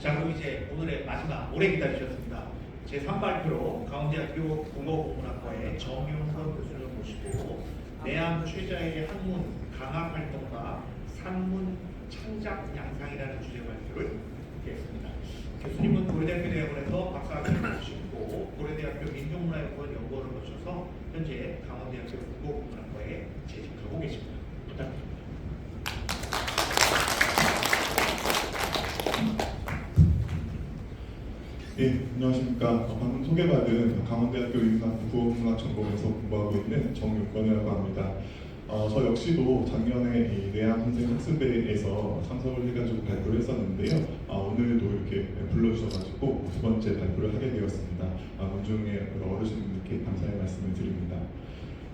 자, 그럼 이제 오늘의 마지막 오래 기다리셨습니다. 제3발표로 강원대학교 국어국문학과의 정윤선 교수를 모시고 내암 최자의 학문 강학 활동과 산문 창작 양상이라는 주제 발표를 함께했습니다. 교수님은 고려대학교 대학원에서 박사학위를 마치고 고려대학교 민족문화연구원 연구원을 거쳐서 현재 강원대학교 국어국문학과에 재직하고 계십니다. 부탁드립니다. 네, 안녕하십니까. 방금 소개받은 강원대학교 국어국문학 전공에서 공부하고 있는 정윤권이라고 합니다. 저 역시도 작년에 이 내암 선생 학습회에서 참석을 해가지고 발표를 했었는데요. 오늘도 이렇게 불러주셔가지고 두 번째 발표를 하게 되었습니다. 문중의 어르신분들께 감사의 말씀을 드립니다.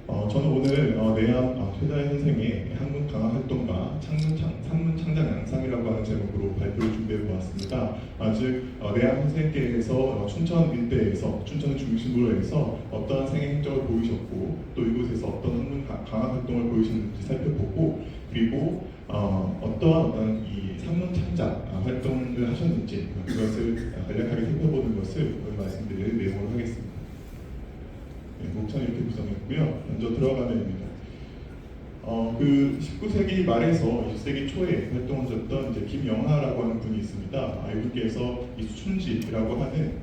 저는 오늘 내암 최자의 선생의 학문 강화 활동과 산문 창작 양상이라고 하는 제목으로 발표를 준비해 보았습니다. 즉 내암 선생님께서 춘천 일대에서 춘천을 중심으로 해서 어떠한 생애 행적을 보이셨고 또 이곳에서 어떤 학문 강화 활동을 보이셨는지 살펴보고 그리고 어떠한 이 산문 창작 활동을 하셨는지 그것을 간략하게 살펴보는 것을 오늘 말씀드릴 내용으로 하겠습니다. 네, 목차는 이렇게 구성했고요. 먼저 들어가면입니다. 그 19세기 말에서 20세기 초에 활동하셨던 이제 김영하라고 하는 분이 있습니다. 이분께서 이 수춘지라고 하는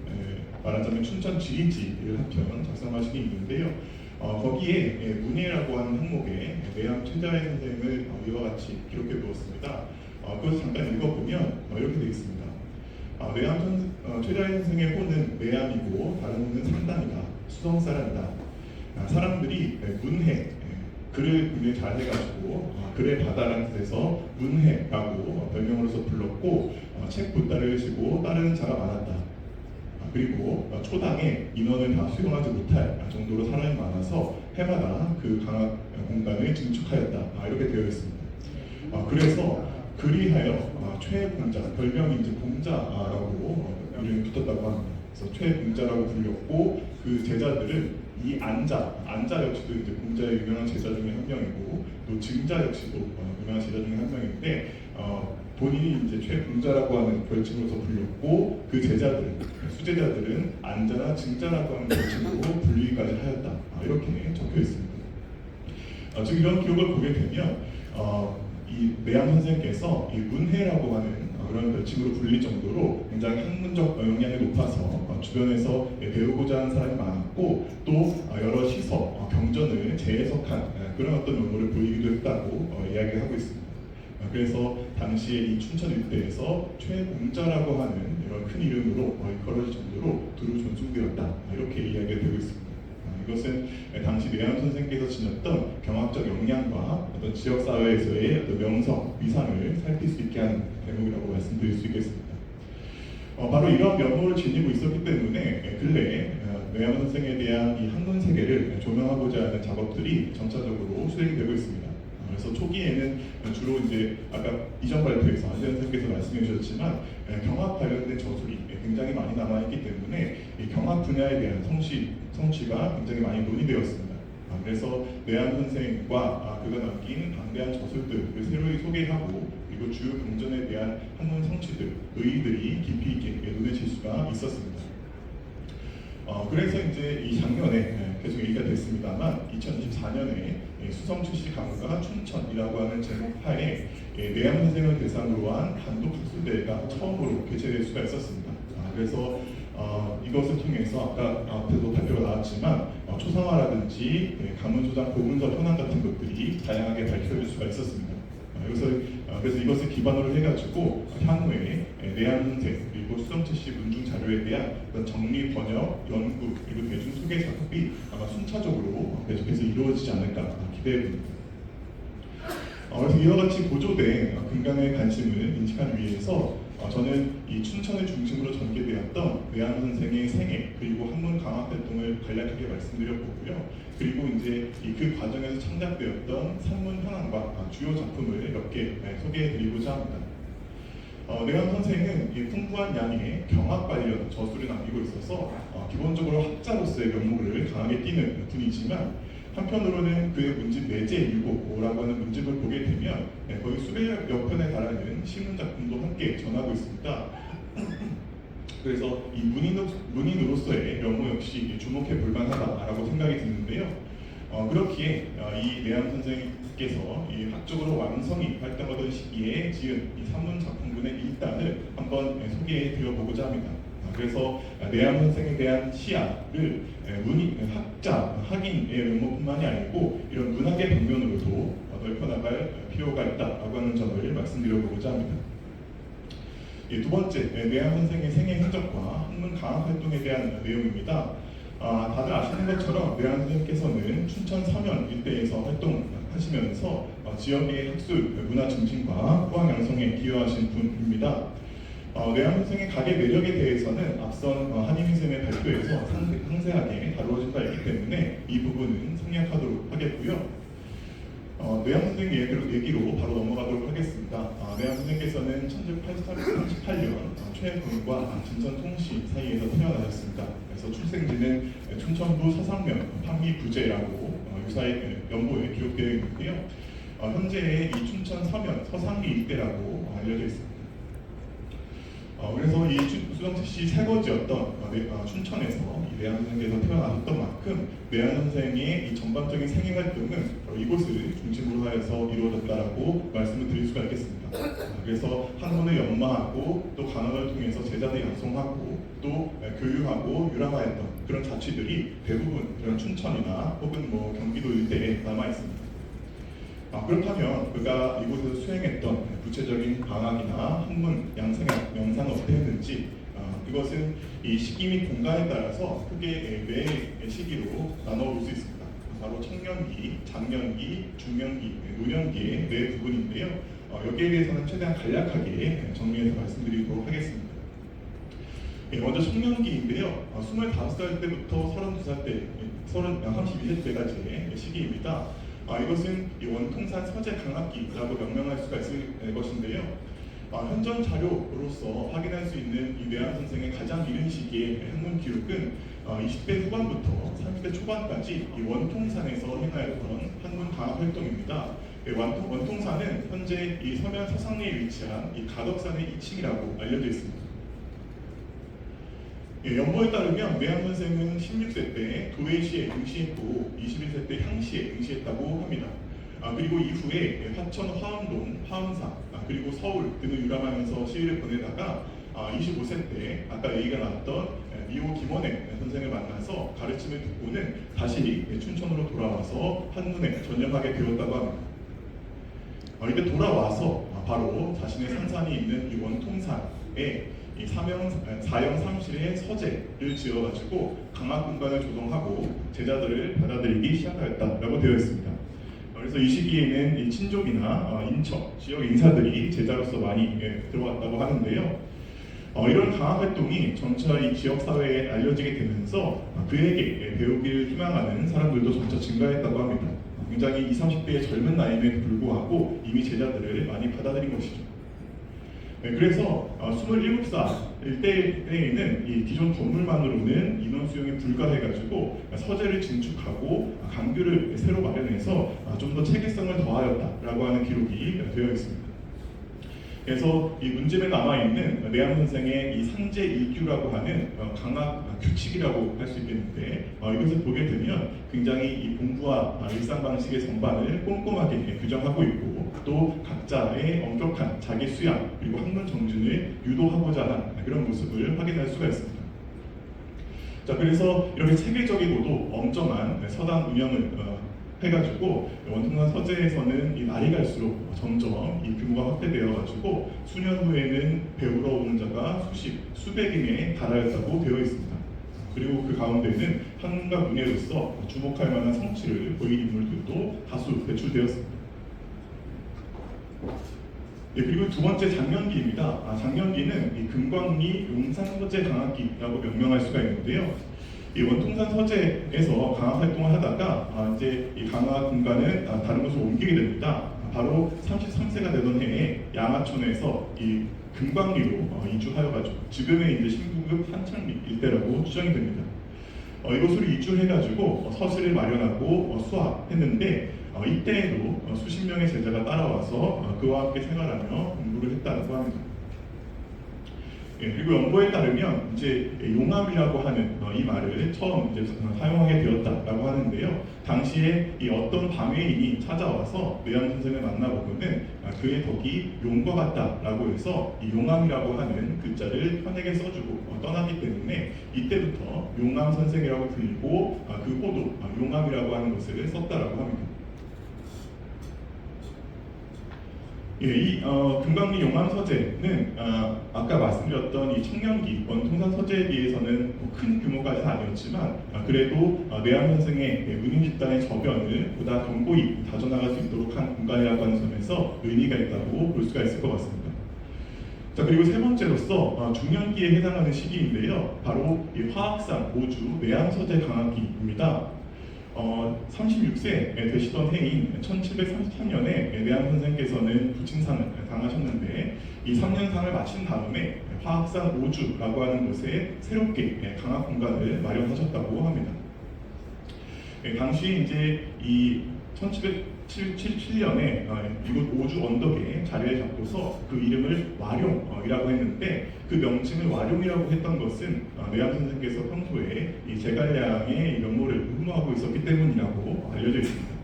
말하자면 춘천 지리지를 한 편 작성하신 게 있는데요. 거기에 문예라고 하는 항목에 내암 최자의 선생을 이와 같이 기록해 두었습니다. 그것을 잠깐 읽어보면 이렇게 되어 있습니다. 내암 최자의 선생의 호는 내암이고 다른 호는 상담이다. 수성사람이다. 사람들이 문해, 글을 굉장히 잘 해가지고 글의 바다라는 뜻에서 문해라고 별명으로서 불렀고 책 보따리를 지고 따르는 자가 많았다. 그리고 초당에 인원을 다 수용하지 못할 정도로 사람이 많아서 해마다 그 강학 공간을 증축하였다. 이렇게 되어 있습니다. 그래서 그리하여 최공자, 별명이 이제 공자라고 이름이 붙었다고 합니다. 그래서 최공자라고 불렸고 그 제자들은 이 안자 역시도 이제 공자의 유명한 제자 중에 한 명이고 또 증자 역시도 유명한 제자 중에 한 명인데 본인이 이제 최공자라고 하는 별칭으로서 불렸고 그 제자들, 수제자들은 안자나 증자라고 하는 별칭으로 불리기까지 하였다. 이렇게 적혀 있습니다. 즉 이런 기록을 보게 되면 이 내암 선생께서 이 문해라고 하는 그런 별칭으로 불릴 정도로 굉장히 학문적 역량이 높아서 주변에서 배우고자 하는 사람이 많았고 또 여러 시서, 경전을 재해석한 그런 어떤 면모를 보이기도 했다고 이야기를 하고 있습니다. 그래서 당시에 이 춘천 일대에서 최공자라고 하는 이런 큰 이름으로 걸어질 정도로 두루 존중되었다 이렇게 이야기가 되고 있습니다. 이것은 당시 내암 선생께서 지녔던 경학적 역량과 어떤 지역사회에서의 어떤 명성, 위상을 살필 수 있게 하는 대목이라고 말씀드릴 수 있겠습니다. 바로 이런 면모를 지니고 있었기 때문에 근래에 내암 선생에 대한 이 학문 세계를 조명하고자 하는 작업들이 점차적으로 수행이 되고 있습니다. 그래서 초기에는 주로 이제 아까 이전 발표에서 안재현 선생께서 말씀해 주셨지만 경학 관련된 저술이 굉장히 많이 남아있기 때문에 이 경학 분야에 대한 성취가 굉장히 많이 논의되었습니다. 그래서 내암 선생과 그가 남긴 방대한 저술들을 새로이 소개하고 그리고 주요 경전에 대한 학문 성취들, 의의들이 깊이 있게 눈에 잴 수가 있었습니다. 그래서 이제 이 작년에 계속 얘기가 됐습니다만 2024년에 수성 출시 강의가 춘천이라고 하는 제목 하에 내암 선생을 대상으로 한 단독 학술대회가 처음으로 개최될 수가 있었습니다. 그래서 이것을 통해서 아까 앞에도 발표가 나왔지만 초상화라든지 가문소장 보문서 현황 같은 것들이 다양하게 밝혀질 수가 있었습니다. 그래서 이것을 기반으로 해가지고 향후에 내암 선생 그리고 수성출시 문중 자료에 대한 정리, 번역, 연구 그리고 대중 소개 작업이 아마 순차적으로 계속해서 이루어지지 않을까 기대해 봅니다. 그래서 이와 같이 고조된 근간의 관심을 인식하기 위해서 저는 이 춘천을 중심으로 전개되었던 내암 선생의 생애 그리고 학문 강학 활동을 간략하게 말씀드려보고요. 그리고 이제 그 과정에서 창작되었던 산문 현황과 주요 작품을 몇 개 소개해드리고자 합니다. 내암 선생은 풍부한 양의 경학 관련 저술을 남기고 있어서 기본적으로 학자로서의 면모를 강하게 띠는 분이지만 한편으로는 그의 문집 내재 유고라고 하는 문집을 보게 되면 거의 수백여 편에 달하는 시문 작품도 함께 전하고 있습니다. 그래서 이 문인으로서의 면모 역시 주목해 볼 만하다라고 생각이 드는데요. 그렇기에 이 내암 선생님께서 이 학적으로 완성이 발달하던 시기에 지은 이 산문 작품군의 일단을 한번 소개해 드려보고자 합니다. 그래서 내암 선생에 대한 시야를 학자, 학인의 면모뿐만이 아니고 이런 문학의 방면으로도 넓혀나갈 필요가 있다라고 하는 점을 말씀드려보고자 합니다. 두 번째, 내암 선생의 생애 흔적과 학문 강학 활동에 대한 내용입니다. 다들 아시는 것처럼 내암 선생님께서는 춘천 서면 일대에서 활동하시면서 지역의 학술, 문화 증진과 포항 양성에 기여하신 분입니다. 내암 선생의 가계 매력에 대해서는 앞선 한임희쌤의 발표에서 상세하게 다루어진 바 있기 때문에 이 부분은 생략하도록 하겠고요. 내암 선생 얘기로 바로 넘어가도록 하겠습니다. 내암 선생께서는 1838년 최혜범과 진선통시 사이에서 태어나셨습니다. 그래서 출생지는 춘천부 서상면 판미부제라고 유사의 연보에 기록되어 있는데요. 현재의 이 춘천 서면 서상리 일대라고 알려져 있습니다. 그래서 이 수정특시 새거지였던 춘천에서 이 내암 선생께서 태어나셨던 만큼 내암 선생의 이 전반적인 생애 활동은 이곳을 중심으로 하여서 이루어졌다라고 말씀을 드릴 수가 있겠습니다. 그래서 학문을 연마하고 또 강학을 통해서 제자들 양성하고 또 교육하고 유람하였던 그런 자취들이 대부분 그런 춘천이나 혹은 경기도 일대에 남아 있습니다. 그렇다면 그가 이곳에서 수행했던 구체적인 방학이나 학문 양상은 어떻게 했는지 그것은 이 시기 및 공간에 따라서 크게 네 시기로 나눠볼 수 있습니다. 바로 청년기, 장년기, 중년기, 노년기의 네 부분인데요. 여기에 대해서는 최대한 간략하게 정리해서 말씀드리도록 하겠습니다. 먼저 청년기인데요. 25살 때부터 32살 때, 32세 때까지의 시기입니다. 이것은 이 원통산 서재 강학기라고 명명할 수가 있을 것인데요. 현존 자료로서 확인할 수 있는 이 내암 선생의 가장 이른 시기의 학문 기록은 20대 후반부터 30대 초반까지 이 원통산에서 행하였던 학문 강학 활동입니다. 원통산은 현재 이 서면 서상리에 위치한 이 가덕산의 2층이라고 알려져 있습니다. 연보에 따르면 내암 선생은 16세 때 도회시에 응시했고 21세 때 향시에 응시했다고 합니다. 그리고 이후에 화천, 화엄동, 화엄사, 그리고 서울 등을 유람하면서 시위를 보내다가 25세 때 아까 얘기가 나왔던 미호 김원회 선생을 만나서 가르침을 듣고는 다시 춘천으로 돌아와서 학문에 전념하게 되었다고 합니다. 이때 돌아와서 바로 자신의 산산이 있는 이 원통산에 이 사형 사무실의 서재를 지어가지고 강학 공간을 조성하고 제자들을 받아들이기 시작하였다라고 되어 있습니다. 그래서 이 시기에는 이 친족이나 인척, 지역 인사들이 제자로서 많이 들어왔다고 하는데요. 이런 강학 활동이 점차 이 지역 사회에 알려지게 되면서 그에게 배우기를 희망하는 사람들도 점차 증가했다고 합니다. 굉장히 20, 30대의 젊은 나이임에도 불구하고 이미 제자들을 많이 받아들인 것이죠. 그래서 27살 때에는 이 기존 건물만으로는 인원 수용이 불가해가지고 서재를 증축하고 강교를 새로 마련해서 좀 더 체계성을 더하였다라고 하는 기록이 되어 있습니다. 그래서 이 문집에 남아있는 내암 선생의 이 상제 일규라고 하는 강학 규칙이라고 할 수 있겠는데 이것을 보게 되면 굉장히 이 공부와 일상 방식의 전반을 꼼꼼하게 규정하고 있고 또 각자의 엄격한 자기 수양 그리고 학문 정준을 유도하고자 하는 그런 모습을 확인할 수가 있습니다. 자, 그래서 이렇게 체계적이고도 엄정한 서당 운영을 해가지고 원통산 서재에서는 이 날이 갈수록 점점 이 규모가 확대되어가지고 수년 후에는 배우러 오는 자가 수백인에 달하였다고 되어 있습니다. 그리고 그 가운데는 학문과 문예로서 주목할 만한 성취를 보인 인물들도 다수 배출되었습니다. 그리고 두 번째 장년기입니다. 장년기는 이 금광리 용산서재 강학기라고 명명할 수가 있는데요. 이 원통산 서재에서 강학 활동을 하다가 이제 이 강학 공간을 다른 곳으로 옮기게 됩니다. 바로 33세가 되던 해에 양화천에서 이 금광리로 이주하여가지고 지금의 이제 신부급 한창리 일대라고 추정이 됩니다. 이곳으로 이주해가지고 서실을 마련하고 수학했는데 이때에도 수십 명의 제자가 따라와서 그와 함께 생활하며 공부를 했다고 합니다. 그리고 연보에 따르면 이제 용암이라고 하는 이 말을 처음 이제 사용하게 되었다라고 하는데요. 당시에 이 어떤 방해인이 찾아와서 내암 선생을 만나보고는 그의 덕이 용과 같다라고 해서 이 용암이라고 하는 글자를 현에게 써주고 떠나기 때문에 이때부터 용암 선생이라고 불리고 그 호도 용암이라고 하는 것을 썼다라고 합니다. 이 금강리 용암 서재는 아까 말씀드렸던 이 청년기 원통산 서재에 비해서는 큰 규모까지는 아니었지만 그래도 내암 현생의 은인 집단의 저변을 보다 견고히 다져나갈 수 있도록 한 공간이라고 하는 점에서 의미가 있다고 볼 수가 있을 것 같습니다. 자, 그리고 세 번째로서 중년기에 해당하는 시기인데요. 바로 이 화학산 5주 내암 서재 강화기입니다. 36세 되시던 해인 1733년에 내암 선생께서는 부친상을 당하셨는데 이 3년상을 마친 다음에 화학산 5주라고 하는 곳에 새롭게 강학 공간을 마련하셨다고 합니다. 당시 이제 이 1777년에 이곳 5주 언덕에 자리를 잡고서 그 이름을 와룡이라고 했는데 그 명칭을 와룡이라고 했던 것은 내암 선생께서 평소에 이 제갈량의 면모를 흠모하고 있었기 때문이라고 알려져 있습니다.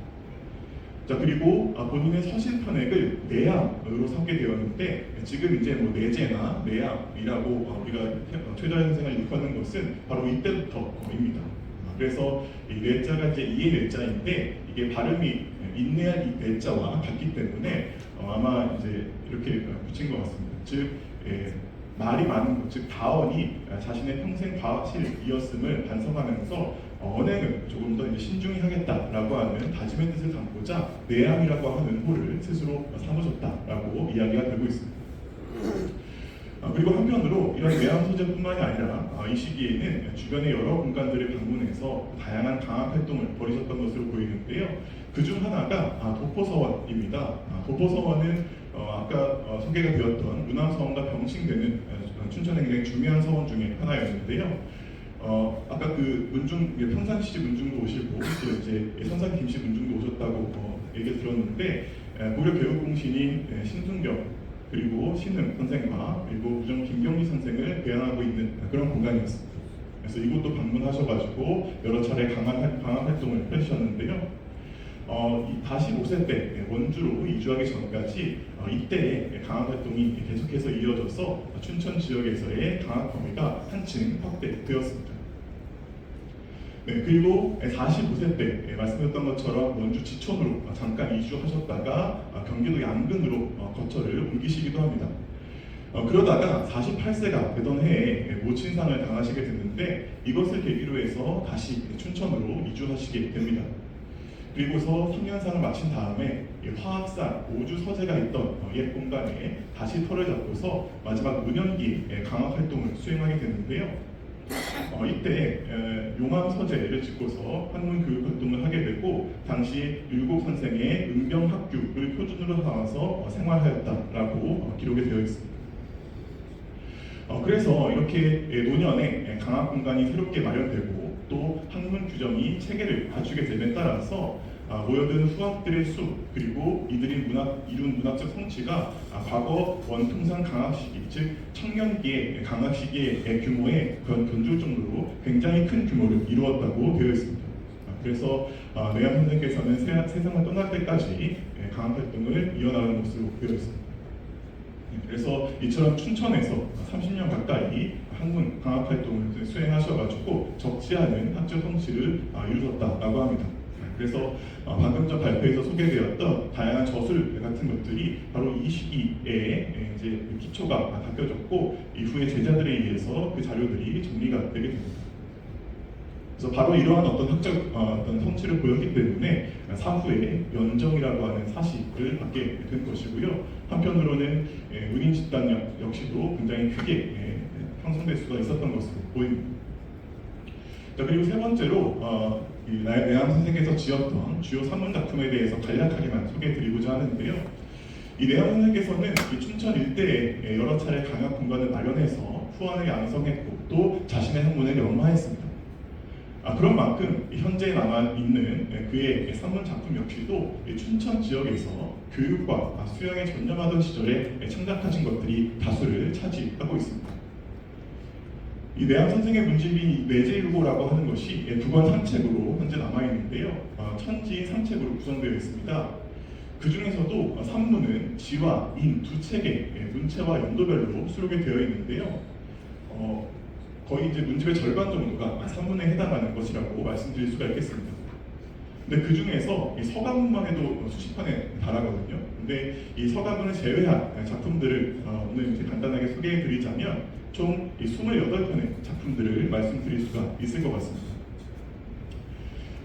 자, 그리고 본인의 서신편액을 내암으로 삼게 되었는데 지금 이제 뭐 내재나 내암이라고 우리가 최자 현생을 일컫는 것은 바로 이때부터입니다. 그래서 이 내자가 이제 이의 내자인데 이게 발음이 인내한 이 내자와 같기 때문에 아마 이제 이렇게 붙인 것 같습니다. 즉 말이 많은 것, 즉 다언이 자신의 평생 과실이었음을 반성하면서 언행을 조금 더 이제 신중히 하겠다라고 하는 다짐의 뜻을 담고자 내암이라고 하는 호를 스스로 삼으셨다라고 이야기가 되고 있습니다. 그리고 한편으로 이런 내암 소재뿐만이 아니라 이 시기에는 주변의 여러 공간들을 방문해서 다양한 강학 활동을 벌이셨던 것으로 보이는데요. 그 중 하나가 도포서원입니다. 도포서원은 아까 소개가 되었던 문암서원과 병칭되는 춘천의 굉장히 중요한 서원 중에 하나였는데요. 아까 그 문중 평산시 문중도 오시고 또 이제 선산 김씨 문중도 오셨다고 얘기 들었는데 고려 교육공신인 신순경 그리고 신흥 선생과 그리고 부정 김경리 선생을 배양하고 있는 그런 공간이었습니다. 그래서 이곳도 방문하셔가지고 여러 차례 강한 활동을 펼치셨는데요. 45세 때 원주로 이주하기 전까지 이때의 강학 활동이 계속해서 이어져서 춘천 지역에서의 강학 범위가 한층 확대되었습니다. 네, 그리고 45세 때 말씀드렸던 것처럼 원주 지천으로 잠깐 이주하셨다가 경기도 양근으로 거처를 옮기시기도 합니다. 그러다가 48세가 되던 해에 모친상을 당하시게 됐는데 이것을 계기로 해서 다시 춘천으로 이주하시게 됩니다. 그리고서 3년상을 마친 다음에 화학산 5주 서재가 있던 옛 공간에 다시 터를 잡고서 마지막 노년기에 강학 활동을 수행하게 되는데요. 이때 용암 서재를 짓고서 학문 교육 활동을 하게 되고 당시 율곡 선생의 은병학교를 표준으로 삼아서 생활하였다라고 기록이 되어 있습니다. 그래서 이렇게 노년에 강학 공간이 새롭게 마련되고 또 학문 규정이 체계를 갖추게 됨에 따라서 모여든 후학들의 수 그리고 이들이 이룬 문학적 성취가 과거 원통산 강학 시기 즉 청년기의 강학 시기의 규모에 견줄 정도로 굉장히 큰 규모를 이루었다고 되어 있습니다. 그래서 내암 선생께서는 세상을 떠날 때까지 강학 활동을 이어나가는 것으로 되어 있습니다. 그래서 이처럼 춘천에서 30년 가까이 학문 강학 활동을 수행하셔가지고 적지 않은 학적 성취를 이루셨다라고 합니다. 그래서 방금 전 발표에서 소개되었던 다양한 저술 같은 것들이 바로 이 시기에 이제 기초가 닦여졌고 이후에 제자들에 의해서 그 자료들이 정리가 되게 됩니다. 그래서 바로 이러한 어떤 학적 어떤 성취를 보였기 때문에 사후에 연정이라고 하는 사식을 받게 된 것이고요. 한편으로는 은인 집단 역시도 굉장히 크게 형성될 수가 있었던 것으로 보입니다. 자, 그리고 세 번째로 내암 선생께서 지었던 주요 산문 작품에 대해서 간략하게만 소개해드리고자 하는데요. 이 내암 선생께서는 이 춘천 일대에 여러 차례 강학 공간을 마련해서 후원을 양성했고 또 자신의 학문을 연마했습니다. 그런 만큼 현재 남아있는 그의 산문 작품 역시도 춘천 지역에서 교육과 수양에 전념하던 시절에 창작하신 것들이 다수를 차지하고 있습니다. 이 내암 선생의 문집이 내재유고라고 하는 것이 두 권 산책으로 현재 남아 있는데요. 천지 산책으로 구성되어 있습니다. 그 중에서도 산문은 지와 인 두 책의 문체와 연도별로 수록이 되어 있는데요. 거의 이제 문집의 절반 정도가 산문에 해당하는 것이라고 말씀드릴 수가 있겠습니다. 근데 그 중에서 이 서가문만 해도 수십 편에 달하거든요. 근데 이 서가문을 제외한 작품들을 오늘 이제 간단하게 소개해 드리자면 총 28편의 작품들을 말씀드릴 수가 있을 것 같습니다.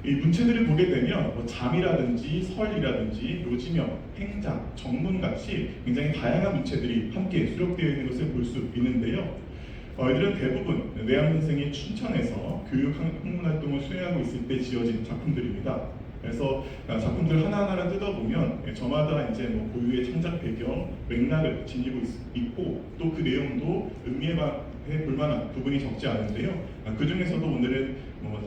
이 문체들을 보게 되면 잠이라든지 설이라든지 요지명, 행장, 정문 같이 굉장히 다양한 문체들이 함께 수록되어 있는 것을 볼 수 있는데요. 이들은 대부분 내암 선생이 춘천에서 교육 학문 활동을 수행하고 있을 때 지어진 작품들입니다. 그래서 작품들 하나하나를 뜯어보면 저마다 이제 고유의 창작 배경, 맥락을 지니고 있고 또 그 내용도 음미해 볼만한 부분이 적지 않은데요. 그 중에서도 오늘은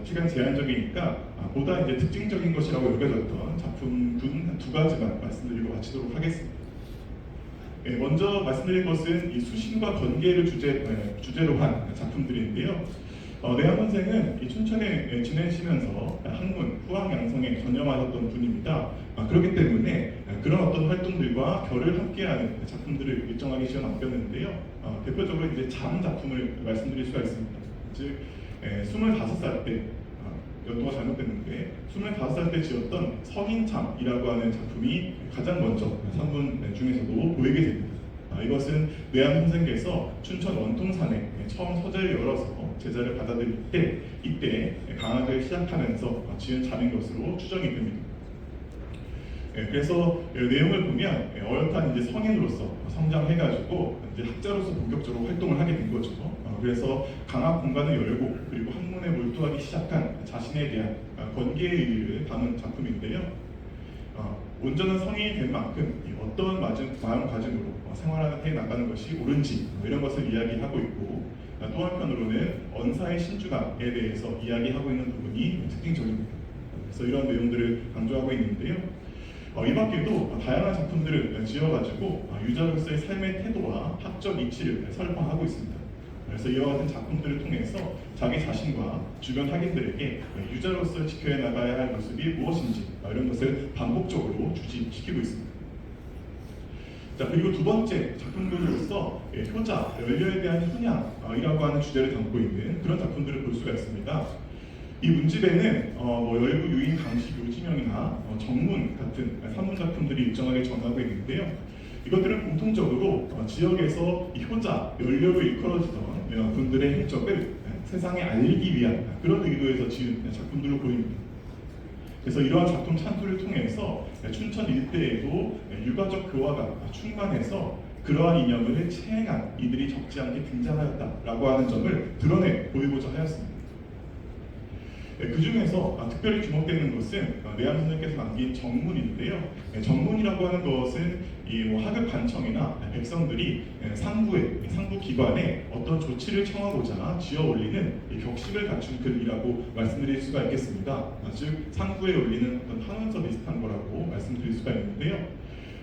시간 제한적이니까 보다 이제 특징적인 것이라고 여겨졌던 작품군 두 가지만 말씀드리고 마치도록 하겠습니다. 먼저 말씀드릴 것은 이 수신과 건계를 주제로 한 작품들인데요. 내암 선생은 이 춘천에 지내시면서 학문, 후학 양성에 전념하셨던 분입니다. 그렇기 때문에 그런 어떤 활동들과 결을 함께하는 작품들을 일정하게 지어 남겼는데요. 대표적으로 이제 잠 작품을 말씀드릴 수가 있습니다. 즉 25살 때 연도가 잘못됐는데 25살 때 지었던 석인참이라고 하는 작품이 가장 먼저 산문 중에서도 보이게 됩니다. 이것은 내암 선생께서 춘천 원통산에 처음 서재를 열어서 제자를 받아들일 때 이때 강학을 시작하면서 지은 잠인 것으로 추정이 됩니다. 그래서 내용을 보면 어엿한 이제 성인으로서 성장해가지고 이제 학자로서 본격적으로 활동을 하게 된 거죠. 그래서 강학 공간을 열고 그리고 학문에 몰두하기 시작한 자신에 대한 권계의 의미를 담은 작품인데요. 온전한 성인이 된 만큼 어떤 마음가짐으로 생활해 나가는 것이 옳은지 이런 것을 이야기하고 있고 또 한편으로는 언사의 신중함에 대해서 이야기하고 있는 부분이 특징적입니다. 그래서 이런 내용들을 강조하고 있는데요. 이 밖에도 다양한 작품들을 지어가지고 유자로서의 삶의 태도와 학적 이치를 설파하고 있습니다. 그래서 이와 같은 작품들을 통해서 자기 자신과 주변 학인들에게 유자로서 지켜야 나가야 할 모습이 무엇인지 이런 것을 반복적으로 주지시키고 있습니다. 자, 그리고 두 번째 작품들로서 효자, 연료에 대한 훈양이라고 하는 주제를 담고 있는 그런 작품들을 볼 수가 있습니다. 이 문집에는 열구, 유인, 강식, 요지명이나 정문 같은 산문 작품들이 일정하게 전하고 있는데요. 이것들은 공통적으로 지역에서 이 효자, 연료로 일컬어지던 분들의 행적을 세상에 알리기 위한 그런 의도에서 지은 작품들로 보입니다. 그래서 이러한 작품 찬투를 통해서 춘천 일대에도 유가적 교화가 충만해서 그러한 이념을 체행한 이들이 적지 않게 등장하였다라고 하는 점을 드러내 보이고자 하였습니다. 그 중에서 특별히 주목되는 것은 내암 선생께서 남긴 정문인데요. 정문이라고 하는 것은 이 하급 관청이나 백성들이 상부 기관에 어떤 조치를 청하고자 지어 올리는 격식을 갖춘 글이라고 말씀드릴 수가 있겠습니다. 즉 상부에 올리는 어떤 한원서 비슷한 거라고 말씀드릴 수가 있는데요.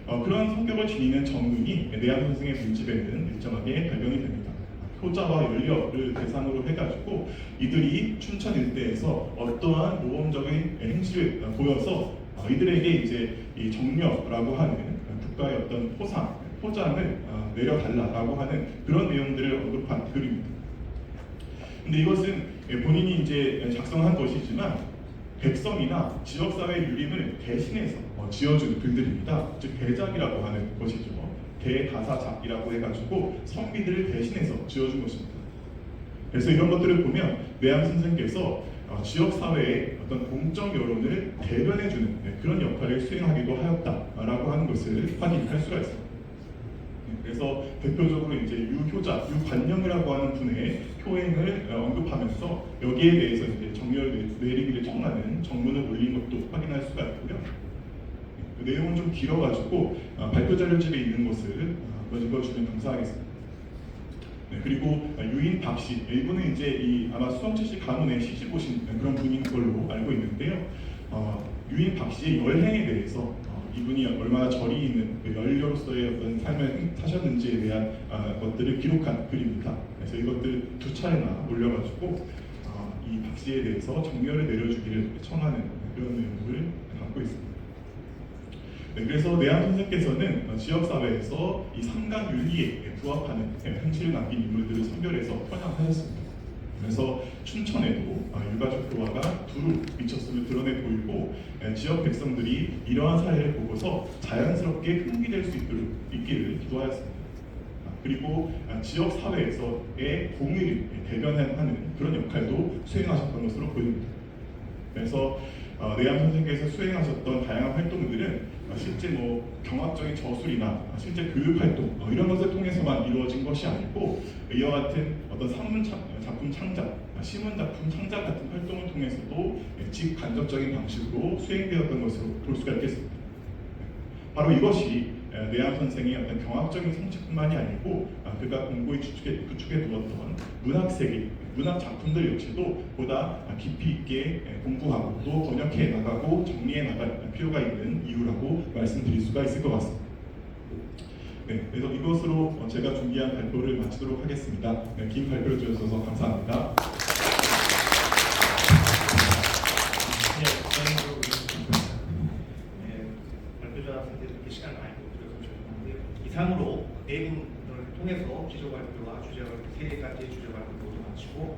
그러한 성격을 지니는 정문이 내암 선생의 문집에는 일정하게 발견이 됩니다. 효자와 연료를 대상으로 해가지고 이들이 춘천 일대에서 어떠한 모범적인 행실을 보여서 이들에게 이제 이 정려라고 하는 국가의 어떤 포장을 내려달라라고 하는 그런 내용들을 언급한 글입니다. 근데 이것은 본인이 이제 작성한 것이지만 백성이나 지역사회 유림을 대신해서 지어준 글들입니다. 즉 대작이라고 하는 것이죠. 대다사작이라고 해가지고 성비들을 대신해서 지어준 것입니다. 그래서 이런 것들을 보면 내암 선생께서 지역사회의 어떤 공적 여론을 대변해주는 그런 역할을 수행하기도 하였다라고 하는 것을 확인할 수가 있습니다. 그래서 대표적으로 이제 유효자, 유관념이라고 하는 분의 효행을 언급하면서 여기에 대해서 이제 정렬 내리기를 청하는 정문을 올린 것도 확인할 수가 있고요. 그 내용은 좀 길어가지고 발표 자료집에 있는 것을 읽어주면 감사하겠습니다. 그리고 유인 박씨, 이분은 이제 아마 수성칠시 가문에 시집 오신 그런 분인 걸로 알고 있는데요. 유인 박씨의 열행에 대해서 이분이 얼마나 절이 있는 그 연료로서의 어떤 삶을 사셨는지에 대한 것들을 기록한 글입니다. 그래서 이것들 두 차례나 올려가지고 이 박 씨에 대해서 정렬을 내려주기를 청하는 그런 내용을 갖고 있습니다. 네, 그래서 내암 선생께서는 지역사회에서 이 삼각 윤리에 부합하는 현실을 남긴 인물들을 선별해서 편향하셨습니다. 그래서 춘천에도 유가족 교화가 두루 미쳤음을 드러내 보이고 지역 백성들이 이러한 사례를 보고서 자연스럽게 흥미될 수 있기를 기도하였습니다. 그리고 지역 사회에서의 공의를 대변하는 그런 역할도 수행하셨던 것으로 보입니다. 그래서 내암 선생께서 수행하셨던 다양한 활동들은 실제 경학적인 저술이나 실제 교육 활동 이런 것을 통해서만 이루어진 것이 아니고 이와 같은 어떤 작품 창작, 시문 작품 창작 같은 활동을 통해서도 직간접적인 방식으로 수행되었던 것으로 볼 수가 있겠습니다. 바로 이것이 내암 선생의 어떤 경학적인 성취뿐만이 아니고 그가 공고히 구축해 두었던 문학 세계, 문학 작품들 역시도 보다 깊이 있게 공부하고 또 번역해 나가고 정리해 나갈 필요가 있는 이유라고 말씀드릴 수가 있을 것 같습니다. 네, 그래서 이것으로 제가 준비한 발표를 마치도록 하겠습니다. 네, 긴 발표를 주셔서 감사합니다. 발표자분들 이렇게 시간을 많이 못 드려서 죄송한데요. 이상으로 네 분을 통해서 기조 발표와 주제 발표 세 가지의 주제 발표 모두 마치고